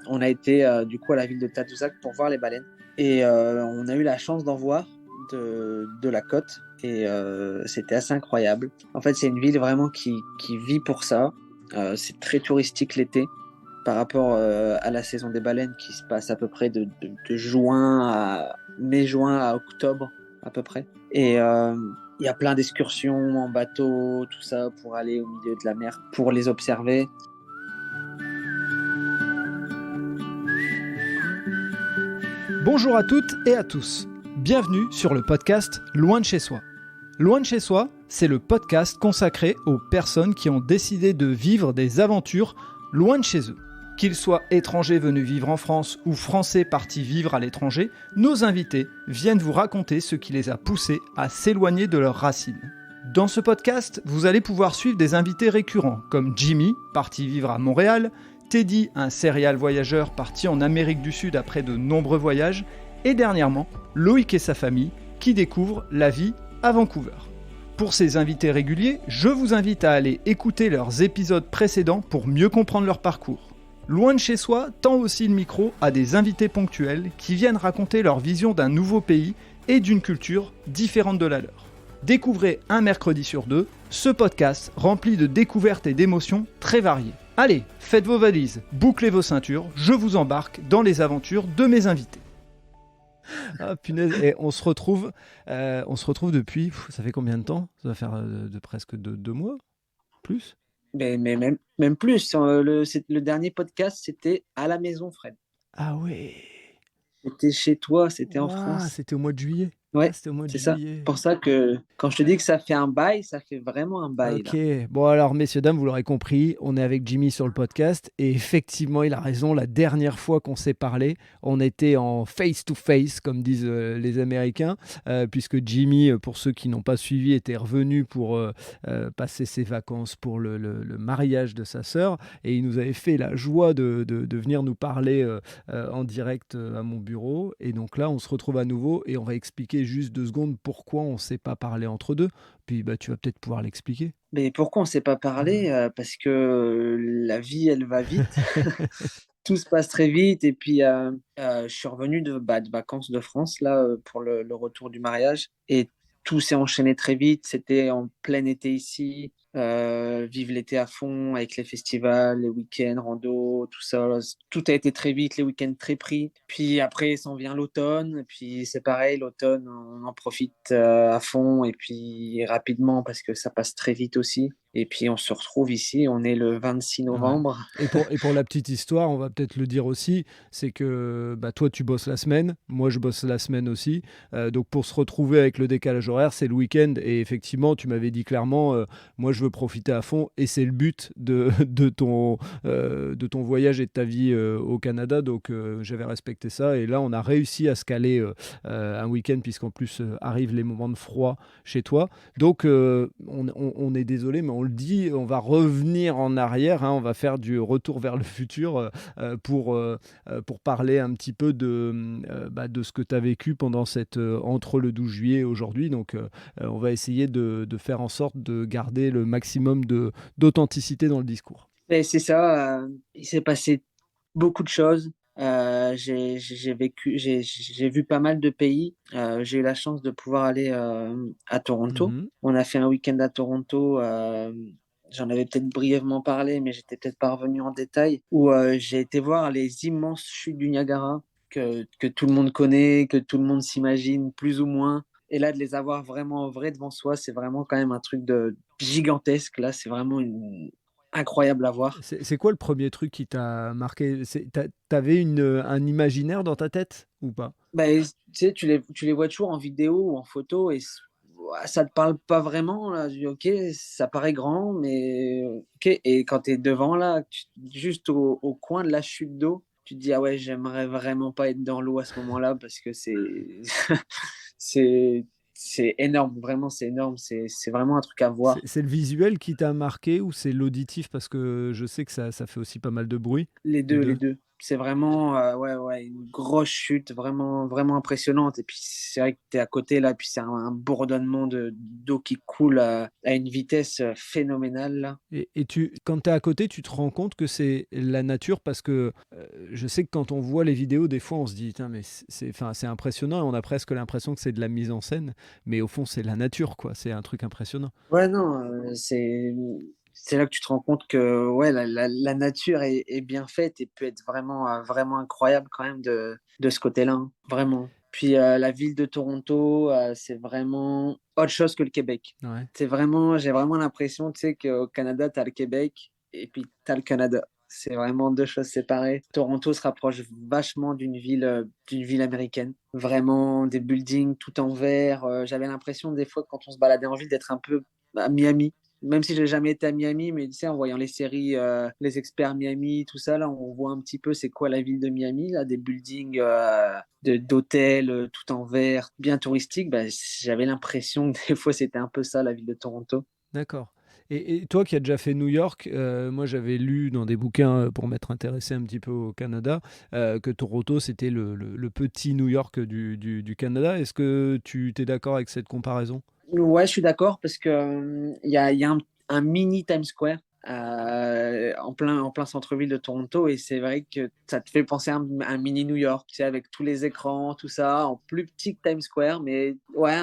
On a été du coup à la ville de Tadoussac pour voir les baleines. Et on a eu la chance d'en voir de la côte. Et c'était assez incroyable. En fait, c'est une ville vraiment qui vit pour ça. C'est très touristique l'été par rapport à la saison des baleines qui se passe à peu près de juin à mai-juin à octobre à peu près. Et il y a plein d'excursions en bateau, tout ça pour aller au milieu de la mer pour les observer. Bonjour à toutes et à tous. Bienvenue sur le podcast Loin de chez soi. Loin de chez soi, c'est le podcast consacré aux personnes qui ont décidé de vivre des aventures loin de chez eux. Qu'ils soient étrangers venus vivre en France ou français partis vivre à l'étranger, nos invités viennent vous raconter ce qui les a poussés à s'éloigner de leurs racines. Dans ce podcast, vous allez pouvoir suivre des invités récurrents comme Jimmy, parti vivre à Montréal, Teddy, un serial voyageur parti en Amérique du Sud après de nombreux voyages, et dernièrement, Loïc et sa famille qui découvrent la vie à Vancouver. Pour ces invités réguliers, je vous invite à aller écouter leurs épisodes précédents pour mieux comprendre leur parcours. Loin de chez soi tend aussi le micro à des invités ponctuels qui viennent raconter leur vision d'un nouveau pays et d'une culture différente de la leur. Découvrez un mercredi sur deux ce podcast rempli de découvertes et d'émotions très variées. Allez, faites vos valises, bouclez vos ceintures, je vous embarque dans les aventures de mes invités. Ah punaise, et on se retrouve depuis, ça fait combien de temps? Ça va faire de presque 2 mois? Plus? Mais même plus. Le dernier podcast, c'était à la maison, Fred. Ah ouais. C'était chez toi, c'était en Ouah, France. c'était au mois de juillet. Ouais, Ah, c'était au mois de c'est ça. juillet. Pour ça que quand je te dis que ça fait un bail, ça fait vraiment un bail Ok, là. bon alors messieurs, dames, vous l'aurez compris, on est avec Jimmy sur le podcast et effectivement il a raison, la dernière fois qu'on s'est parlé, on était en face-to-face comme disent les Américains, puisque Jimmy, pour ceux qui n'ont pas suivi, était revenu pour passer ses vacances pour le mariage de sa sœur et il nous avait fait la joie de venir nous parler en direct à mon bureau et donc là on se retrouve à nouveau et on va expliquer juste 2 secondes pourquoi on ne s'est pas parlé entre deux. Puis bah, tu vas peut-être pouvoir l'expliquer. Mais pourquoi on ne s'est pas parlé? Parce que la vie, elle va vite. Tout se passe très vite. Et puis, je suis revenu de vacances de France là pour le retour du mariage. Et tout s'est enchaîné très vite. C'était en plein été ici. Vive l'été à fond avec les festivals, les week-ends, rando, tout ça. Tout a été très vite, les week-ends très pris. Puis après, s'en vient l'automne. Et puis c'est pareil, l'automne, on en profite à fond et puis rapidement parce que ça passe très vite aussi. Et puis on se retrouve ici, on est le 26 Ouais. novembre. Et pour la petite histoire, on va peut-être le dire aussi, c'est que bah, toi tu bosses la semaine, moi je bosse la semaine aussi. Donc pour se retrouver avec le décalage horaire, c'est le week-end. Et effectivement, tu m'avais dit clairement, moi je veux profiter à fond. Et c'est le but de ton voyage et de ta vie au Canada. Donc j'avais respecté ça. Et là, on a réussi à se caler un week-end, puisqu'en plus arrivent les moments de froid chez toi. Donc on est désolé, mais on le dit, on va revenir en arrière, hein, on va faire du retour vers le futur pour parler un petit peu de ce que tu as vécu pendant entre le 12 juillet et aujourd'hui. Donc on va essayer de faire en sorte de garder le maximum d'authenticité dans le discours. Et c'est ça, il s'est passé beaucoup de choses. J'ai vu pas mal de pays. J'ai eu la chance de pouvoir aller à Toronto. Mhm. On a fait un week-end à Toronto. J'en avais peut-être brièvement parlé, mais j'étais peut-être pas revenu en détail. Où j'ai été voir les immenses chutes du Niagara que tout le monde connaît, que tout le monde s'imagine plus ou moins. Et là, de les avoir vraiment en vrai devant soi, c'est vraiment quand même un truc de gigantesque. Là, c'est vraiment incroyable à voir. C'est quoi le premier truc qui t'a marqué? T'avais un imaginaire dans ta tête ou pas? Bah, tu sais, tu les vois toujours en vidéo ou en photo et ouah, ça te parle pas vraiment. Là. Tu dis, ok, ça paraît grand, mais ok. Et quand tu es devant, là, juste au coin de la chute d'eau, tu te dis, ah ouais, j'aimerais vraiment pas être dans l'eau à ce moment-là parce que c'est, c'est énorme, vraiment, c'est énorme. C'est vraiment un truc à voir. C'est le visuel qui t'a marqué ou c'est l'auditif parce que je sais que ça fait aussi pas mal de bruit, Les les deux, les deux? deux. C'est vraiment une grosse chute, vraiment, vraiment impressionnante. Et puis c'est vrai que tu es à côté là, puis c'est un bourdonnement d'eau qui coule à une vitesse phénoménale là. Et quand tu es à côté, tu te rends compte que c'est la nature parce que je sais que quand on voit les vidéos, des fois on se dit, Tain, mais enfin, c'est impressionnant et on a presque l'impression que c'est de la mise en scène, mais au fond c'est la nature, quoi. C'est un truc impressionnant. Ouais, non, c'est là que tu te rends compte que ouais, la nature est bien faite et peut être vraiment, vraiment incroyable quand même de ce côté-là, hein, vraiment. Puis la ville de Toronto, c'est vraiment autre chose que le Québec. Ouais, J'ai vraiment l'impression, tu sais, qu'au Canada, tu as le Québec et puis tu as le Canada. C'est vraiment deux choses séparées. Toronto se rapproche vachement d'une ville américaine. Vraiment des buildings tout en verre. J'avais l'impression des fois quand on se baladait en ville d'être un peu à Miami. Même si j'ai jamais été à Miami, mais tu sais, en voyant les séries, les experts Miami, tout ça, là, on voit un petit peu c'est quoi la ville de Miami, là, des buildings d'hôtels tout en verre, bien touristiques. Bah, j'avais l'impression que des fois c'était un peu ça, la ville de Toronto. d'accord. Et toi qui as déjà fait New York, moi j'avais lu dans des bouquins pour m'être intéressé un petit peu au Canada que Toronto c'était le petit New York du Canada. Est-ce que tu t'es d'accord avec cette comparaison? Ouais, je suis d'accord parce que il y a un mini Times Square en plein centre-ville de Toronto et c'est vrai que ça te fait penser à un mini New York, tu sais, avec tous les écrans, tout ça, en plus petit que Times Square, mais ouais,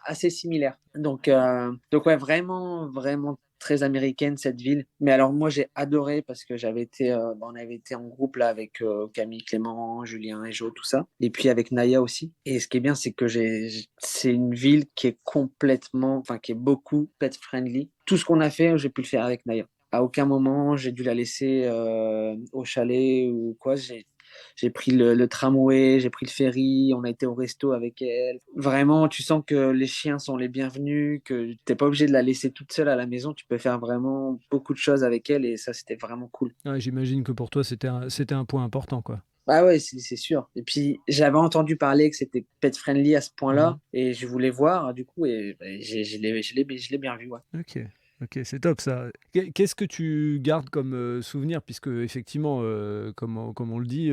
assez similaire. Donc ouais, vraiment, vraiment très américaine cette ville. Mais alors moi j'ai adoré parce que on avait été en groupe là avec Camille, Clément, Julien et Jo, tout ça, et puis avec Naya aussi. Et ce qui est bien, c'est que c'est une ville qui est qui est beaucoup pet friendly. Tout ce qu'on a fait, j'ai pu le faire avec Naya. À aucun moment, j'ai dû la laisser au chalet ou quoi. J'ai pris le tramway, j'ai pris le ferry, on a été au resto avec elle. Vraiment, tu sens que les chiens sont les bienvenus, que t'es pas obligé de la laisser toute seule à la maison. Tu peux faire vraiment beaucoup de choses avec elle et ça, c'était vraiment cool. Ouais, j'imagine que pour toi c'était un point important, quoi. Bah ouais, c'est sûr. Et puis, j'avais entendu parler que c'était pet friendly à ce point-là Mhm. et je voulais voir, du coup, et bah, je l'ai bien vu, ouais. Ok, ok, c'est top ça. Qu'est-ce que tu gardes comme souvenir, puisque effectivement, comme on le dit,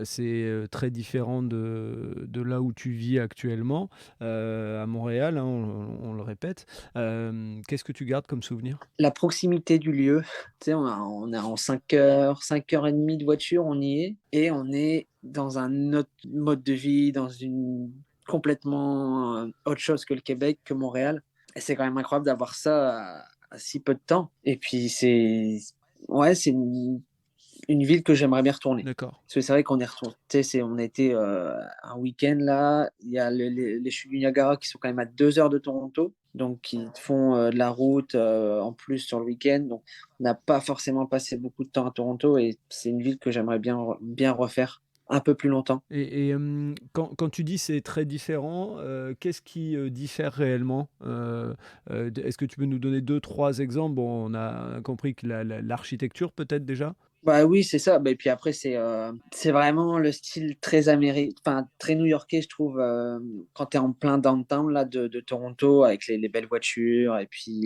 c'est très différent de là où tu vis actuellement, à Montréal, hein, on le répète. Qu'est-ce que tu gardes comme souvenir? La proximité du lieu, tu sais, on a en 5 heures, 5 heures et demie de voiture, on y est, et on est dans un autre mode de vie, dans une complètement autre chose que le Québec, que Montréal. Et c'est quand même incroyable d'avoir ça à si peu de temps. Et puis ouais, c'est une ville que j'aimerais bien retourner. D'accord. Parce que c'est vrai qu'on est retourné, tu sais, on a été un week-end là, il y a les chutes du Niagara qui sont quand même à 2 heures de Toronto, donc qui font de la route en plus sur le week-end. Donc on n'a pas forcément passé beaucoup de temps à Toronto et c'est une ville que j'aimerais bien refaire un peu plus longtemps. Quand tu dis c'est très différent, qu'est-ce qui diffère réellement? Est-ce que tu peux nous donner deux, trois exemples? Bon, on a compris que l'architecture peut-être déjà? Bah oui, c'est ça. Bah, et puis après, c'est vraiment le style très américain, enfin très new-yorkais, je trouve, quand tu es en plein downtown là, de Toronto, avec les belles voitures, et puis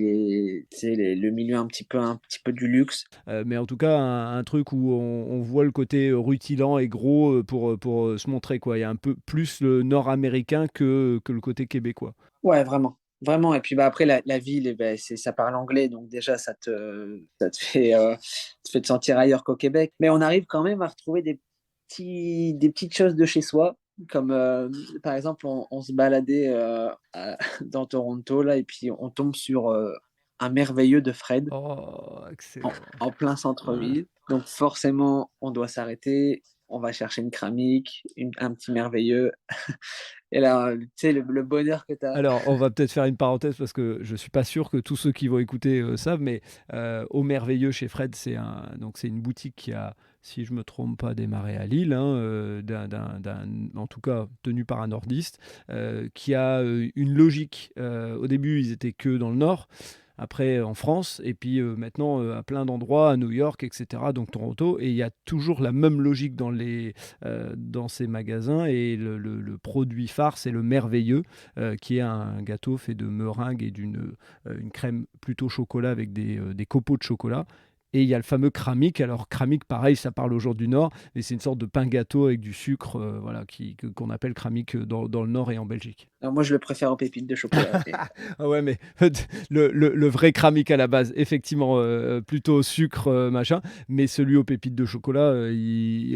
tu sais, le milieu un petit peu du luxe. Mais en tout cas, un truc où on voit le côté rutilant et gros pour se montrer, quoi. Il y a un peu plus le nord-américain que le côté québécois. Ouais, vraiment. Vraiment. Et puis bah, après, la ville, eh ben, ça parle anglais, donc déjà, ça te fait te sentir ailleurs qu'au Québec. Mais on arrive quand même à retrouver des petites choses de chez soi, comme par exemple, on se baladait dans Toronto, là, et puis on tombe sur un merveilleux de Fred Oh, excellent. en plein Ouais. centre-ville. Donc forcément, on doit s'arrêter, on va chercher une cramique, un petit merveilleux. Et là, tu sais, le bonheur que tu as. Alors, on va peut-être faire une parenthèse parce que je suis pas sûr que tous ceux qui vont écouter savent, mais au Merveilleux chez Fred, c'est une boutique qui a, si je me trompe pas, démarré à Lille, hein, en tout cas tenu par un nordiste, qui a une logique. Au début, ils étaient que dans le nord. Après en France, et puis maintenant à plein d'endroits, à New York, etc., donc Toronto, et il y a toujours la même logique dans ces magasins, et le produit phare, c'est le merveilleux, qui est un gâteau fait de meringue et une crème plutôt chocolat avec des copeaux de chocolat, Et il y a le fameux kramik. Alors, kramik, pareil, ça parle aux gens du Nord, mais c'est une sorte de pain gâteau avec du sucre, voilà, qu'on appelle kramik dans le Nord et en Belgique. Alors, moi, je le préfère aux pépites de chocolat. Ah ouais, mais le vrai kramik à la base, effectivement, plutôt au sucre, machin, mais celui aux pépites de chocolat,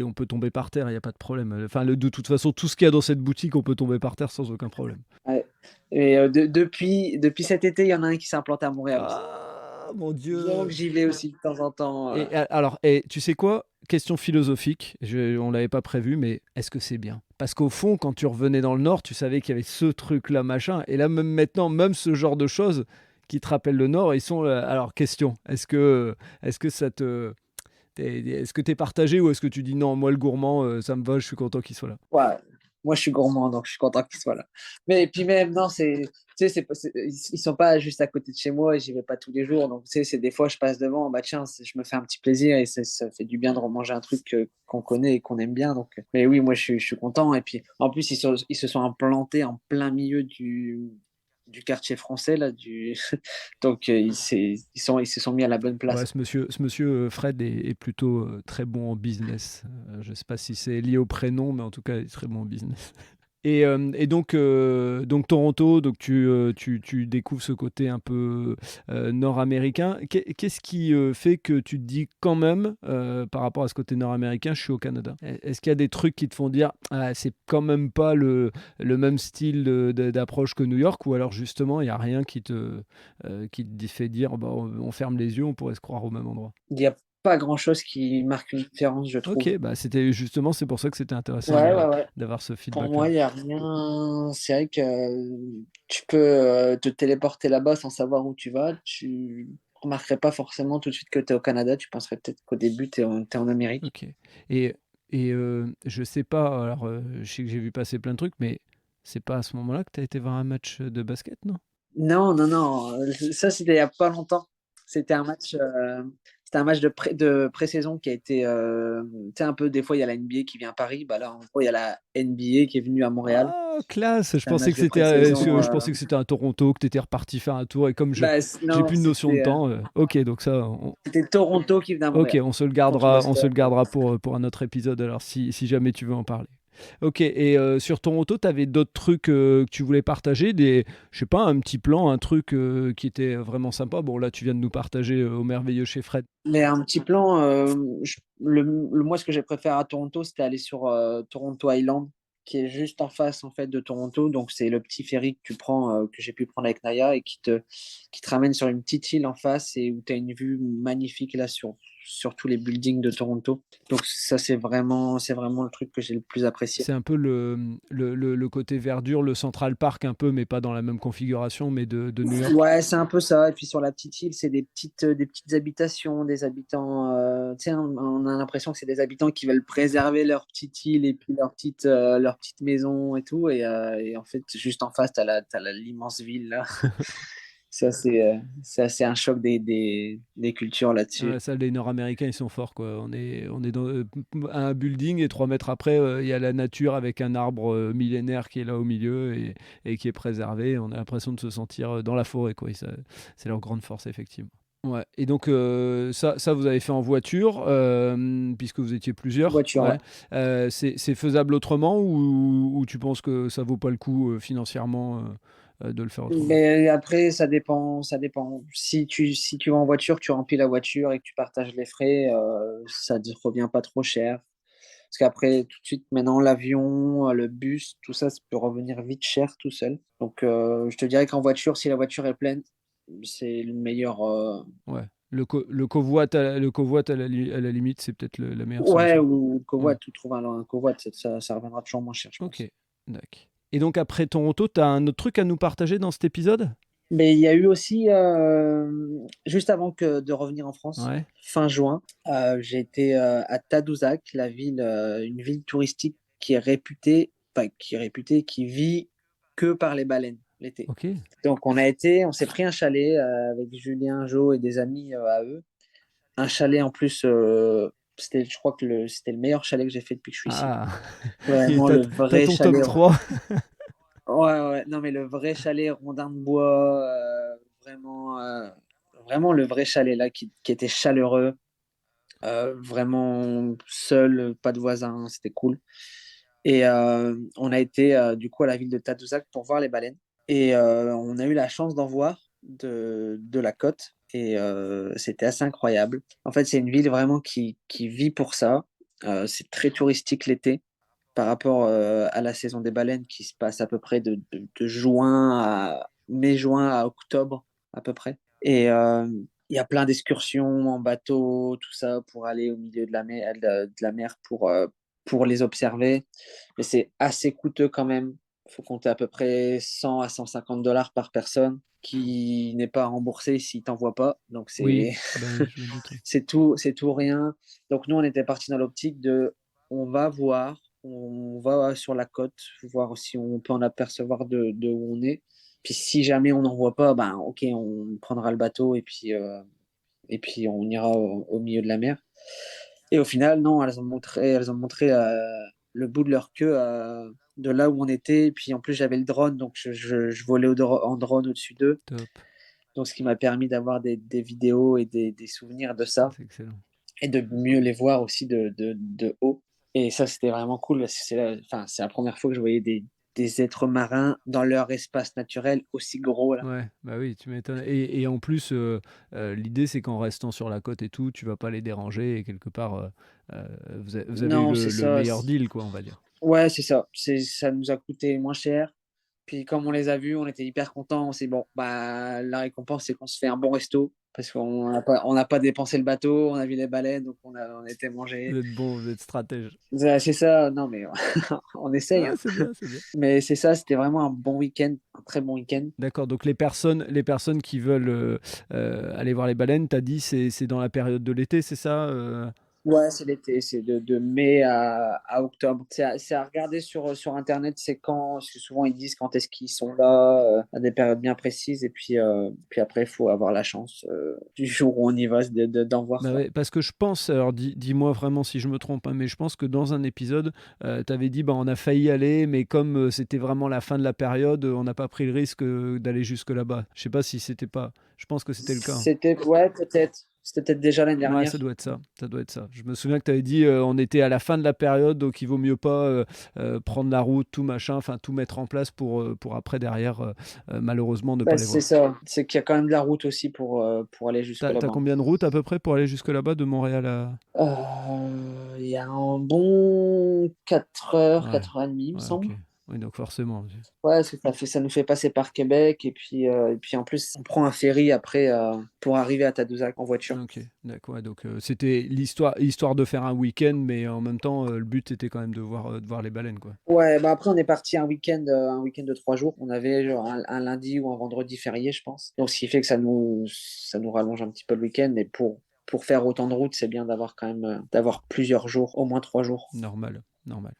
on peut tomber par terre, il n'y a pas de problème. Enfin, de toute façon, tout ce qu'il y a dans cette boutique, on peut tomber par terre sans aucun problème. Ouais. Et depuis cet été, il y en a un qui s'est implanté à Montréal aussi. Ah, mon Donc Dieu! j'y vais aussi de temps en temps. Alors, tu sais quoi? Question philosophique, on l'avait pas prévu, mais est-ce que c'est bien? Parce qu'au fond, quand tu revenais dans le Nord, tu savais qu'il y avait ce truc-là, machin, et là, même maintenant, même ce genre de choses qui te rappellent le Nord, ils sont. Alors, question, est-ce que ça te. Est-ce que t'es partagé ou est-ce que tu dis non, moi le gourmand, ça me va, je suis content qu'il soit là? Ouais, moi je suis gourmand, donc je suis content qu'ils soient là. Mais et puis même, non, tu sais, ils sont pas juste à côté de chez moi et j'y vais pas tous les jours. Donc, tu sais, c'est des fois je passe devant, bah tiens, je me fais un petit plaisir et ça fait du bien de remanger un truc qu'on connaît et qu'on aime bien. Donc, mais oui, moi je suis content. Et puis en plus, ils se sont implantés en plein milieu du quartier français, là, donc ils se sont mis à la bonne Ouais, place. ce monsieur Fred est plutôt très bon en business. Je sais pas si c'est lié au prénom, mais en tout cas, il est très bon en business. Et donc Toronto, donc tu découvres ce côté un peu nord-américain. Qu'est-ce qui fait que tu te dis quand même, par rapport à ce côté nord-américain, je suis au Canada? Est-ce qu'il y a des trucs qui te font dire, ah, c'est quand même pas le même style d'approche que New York, ou alors justement, il n'y a rien qui te fait dire, bah, on ferme les yeux, on pourrait se croire au même endroit? Il n'y a pas grand-chose qui marque une différence, je trouve. Ok, bah c'était justement, c'est pour ça que c'était intéressant Ouais, ouais, ouais. d'avoir ce Pour moi, feedback-là. il n'y a rien. C'est vrai que tu peux te téléporter là-bas sans savoir où tu vas. Tu remarquerais pas forcément tout de suite que tu es au Canada. Tu penserais peut-être qu'au début, t'es en Amérique. OK. Et je sais pas, alors, je sais que j'ai vu passer plein de trucs, mais c'est pas à ce moment-là que tu as été voir un match de basket, non? Non, non, non. Ça, c'était il n'y a pas longtemps. C'était un match, c'était un match de pré-saison qui a été. Tu sais, un peu, des fois, il y a la NBA qui vient à Paris. Bah là, en gros, il y a la NBA qui est venue à Montréal. Ah, classe! Je C'était un pensais match que de c'était, pré-saison. je pensais que c'était à Toronto, que tu étais reparti faire un tour et comme j'ai Non, plus de notion de temps, OK, donc ça, c'était Toronto qui venait à OK, Montréal contre on se Boston. le gardera pour un autre épisode alors si jamais tu veux en parler. OK, et sur Toronto, tu avais d'autres trucs, que tu voulais partager, je sais pas, un petit plan, un truc, qui était vraiment sympa? Bon, là, tu viens de nous partager, au merveilleux chez Fred. Mais un petit plan, moi, ce que j'ai préféré à Toronto, c'était aller sur Toronto Island, qui est juste en face en fait de Toronto. Donc, c'est le petit ferry que tu prends, que j'ai pu prendre avec Naya et qui te ramène sur une petite île en face et où tu as une vue magnifique là sur tous les buildings de Toronto. Donc, ça, c'est vraiment le truc que j'ai le plus apprécié. C'est un peu le côté verdure, le Central Park un peu, mais pas dans la même configuration, mais de New York. Ouais, c'est un peu ça. Et puis sur la petite île, c'est des petites habitations, des habitants. Tu sais, on a l'impression que c'est des habitants qui veulent préserver leur petite île et puis leur petite maison et tout. Et en fait, juste en face, t'as l'immense ville là. C'est assez un choc des cultures là-dessus. Ça, les Nord-Américains, ils sont forts, quoi. On est dans un building et 3 mètres après, il y a la nature avec un arbre millénaire qui est là au milieu et qui est préservé. On a l'impression de se sentir dans la forêt, quoi. Et c'est leur grande force, effectivement. Ouais. Et donc, ça, vous avez fait en voiture, puisque vous étiez plusieurs. Voiture, ouais. Ouais. C'est faisable autrement ou tu penses que ça vaut pas le coup financièrement de le faire autrement? Mais après, ça dépend, ça dépend. Si tu vas en voiture, tu remplis la voiture et que tu partages les frais, ça ne revient pas trop cher. Parce qu'après, tout de suite, maintenant, l'avion, le bus, tout ça, ça peut revenir vite cher tout seul. Donc, je te dirais qu'en voiture, si la voiture est pleine, c'est le meilleur. Ouais. Le covoit à la limite, c'est peut-être la meilleure Ouais, solution. ou le covoit, Ouais. tout trouve un covoit, ça reviendra toujours moins cher, je Ok, pense. d'accord. Et donc après Toronto, tu as un autre truc à nous partager dans cet épisode? Mais il y a eu aussi, juste avant de revenir en France, Ouais. fin juin, j'ai été à Tadoussac, une ville touristique qui est réputée, enfin, qui vit que par les baleines l'été. Ok. Donc on s'est pris un chalet avec Julien, Jo et des amis à eux. Un chalet en plus, je crois que c'était le meilleur chalet que j'ai fait depuis que je suis ici. Ah, et Vraiment t'as le t'as vrai ton top chalet. 3. Ouais, ouais, non, mais le vrai chalet rondin de bois, vraiment, vraiment le vrai chalet là qui était chaleureux, vraiment seul, pas de voisins, c'était cool. Et on a été du coup à la ville de Tadoussac pour voir les baleines. Et on a eu la chance d'en voir de la côte. Et c'était assez incroyable. En fait, c'est une ville vraiment qui vit pour ça. C'est très touristique l'été par rapport à la saison des baleines qui se passe à peu près de juin à mai-juin à octobre à peu près. Et il y a plein d'excursions en bateau, tout ça, pour aller au milieu de la mer pour les observer. Mais c'est assez coûteux quand même. Il faut compter à peu près 100 à 150 dollars par personne qui n'est pas remboursé s'il t'envoie pas. Donc Oui, c'est ben, je me doute. c'est tout rien. Donc nous, on était parti dans l'optique de on va voir, on va sur la côte, voir si on peut en apercevoir de où on est. Puis si jamais on n'en voit pas, ben ok, on prendra le bateau et puis on ira au milieu de la mer. Et au final, non, elles ont montré le bout de leur queue de là où on était. Et puis en plus, j'avais le drone, donc je volais en drone au-dessus d'eux. Top. Donc ce qui m'a permis d'avoir des vidéos et des souvenirs de Ah, ça c'est excellent. et de mieux les voir aussi de haut. Et ça, c'était vraiment cool parce que c'est la première fois que je voyais des êtres marins dans leur espace naturel aussi gros là. Ouais, bah oui, tu m'étonnes. Et en plus, l'idée, c'est qu'en restant sur la côte et tout, tu vas pas les déranger et quelque part, vous avez eu Non, c'est le ça. meilleur deal, quoi, on va dire. Ouais, c'est ça. Ça nous a coûté moins cher. Puis comme on les a vus, on était hyper contents. On s'est dit, bon, bah, la récompense, c'est qu'on se fait un bon resto. Parce qu'on n'a pas dépensé le bateau, on a vu les baleines, donc on a été Vous manger. êtes bon, vous êtes stratège. C'est ça, non, mais on essaye, Ah, hein. c'est bien, c'est bien. Mais c'est ça, c'était vraiment un bon week-end, un très bon week-end. D'accord, donc les personnes qui veulent aller voir les baleines, t'as dit c'est dans la période de l'été, c'est ça Ouais, c'est l'été, c'est de mai à octobre. C'est à regarder sur Internet, c'est quand, parce que souvent ils disent quand est-ce qu'ils sont là, à des périodes bien précises, et puis après, il faut avoir la chance du jour où on y va d'en voir, Bah quoi. ouais, parce que je pense, alors dis-moi vraiment si je me trompe, hein, mais je pense que dans un épisode, tu avais dit bah, on a failli aller, mais comme c'était vraiment la fin de la période, on n'a pas pris le risque d'aller jusque là-bas. Je sais pas si c'était pas. Je pense que c'était le cas. Ouais, peut-être. C'était peut-être déjà l'année Ouais, ça dernière. doit être ça. Ça doit être ça. Je me souviens que tu avais dit on était à la fin de la période, donc il vaut mieux pas prendre la route, tout machin, enfin tout mettre en place pour après derrière, malheureusement, ne Bah, pas les c'est voir. ça. C'est qu'il y a quand même de la route aussi pour aller jusque T'as là-bas. combien de routes à peu près pour aller jusque là-bas de Montréal à. Il y a un bon 4 heures, Ouais, 4h30, il me ouais, ok. semble. Oui, donc forcément. Ouais, parce que ça nous fait passer par Québec et puis en plus on prend un ferry après pour arriver à Tadoussac en voiture. Ok, d'accord. Ouais, donc c'était histoire de faire un week-end, mais en même temps, le but était quand même de voir les baleines, quoi. Ouais, bah après on est parti un week-end de 3 jours. On avait genre un lundi ou un vendredi férié, je pense. Donc ce qui fait que ça nous rallonge un petit peu le week-end. Mais pour faire autant de routes, c'est bien d'avoir quand même d'avoir plusieurs jours, au moins 3 jours. Normal, normal.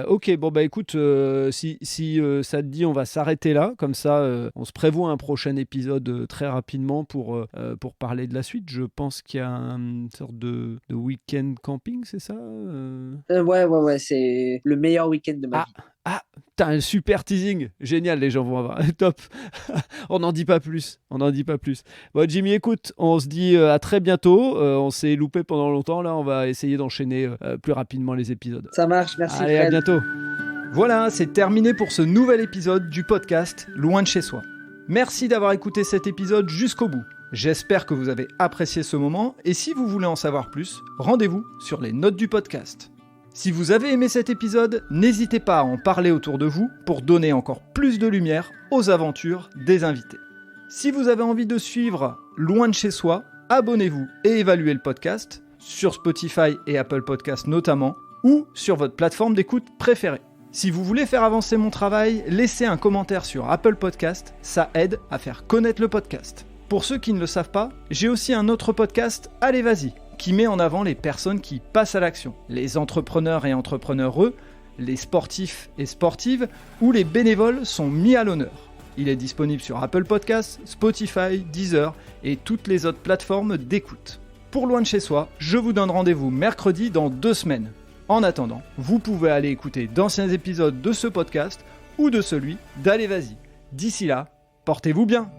Ok, bon bah écoute, si ça te dit, on va s'arrêter là, comme ça, on se prévoit un prochain épisode très rapidement pour parler de la suite. Je pense qu'il y a une sorte de week-end camping, c'est ça Ouais, ouais, ouais, c'est le meilleur week-end de ma Ah, vie. ah, t'as un super teasing. Génial, les gens vont avoir. Top. On n'en dit pas plus. On n'en dit pas plus. Bon, Jimmy, écoute, on se dit à très bientôt. On s'est loupé pendant longtemps. Là, on va essayer d'enchaîner plus rapidement les épisodes. Ça marche, merci Allez, à Fred. bientôt. Voilà, c'est terminé pour ce nouvel épisode du podcast Loin de chez soi. Merci d'avoir écouté cet épisode jusqu'au bout. J'espère que vous avez apprécié ce moment et si vous voulez en savoir plus, rendez-vous sur les notes du podcast. Si vous avez aimé cet épisode, n'hésitez pas à en parler autour de vous pour donner encore plus de lumière aux aventures des invités. Si vous avez envie de suivre Loin de chez soi, abonnez-vous et évaluez le podcast sur Spotify et Apple Podcasts notamment ou sur votre plateforme d'écoute préférée. Si vous voulez faire avancer mon travail, laissez un commentaire sur Apple Podcast, ça aide à faire connaître le podcast. Pour ceux qui ne le savent pas, j'ai aussi un autre podcast, Allez Vas-y, qui met en avant les personnes qui passent à l'action, les entrepreneurs et entrepreneureux, les sportifs et sportives, où les bénévoles sont mis à l'honneur. Il est disponible sur Apple Podcasts, Spotify, Deezer et toutes les autres plateformes d'écoute. Pour Loin de chez soi, je vous donne rendez-vous mercredi dans 2 semaines. En attendant, vous pouvez aller écouter d'anciens épisodes de ce podcast ou de celui d'Allez Vas-y. D'ici là, portez-vous bien.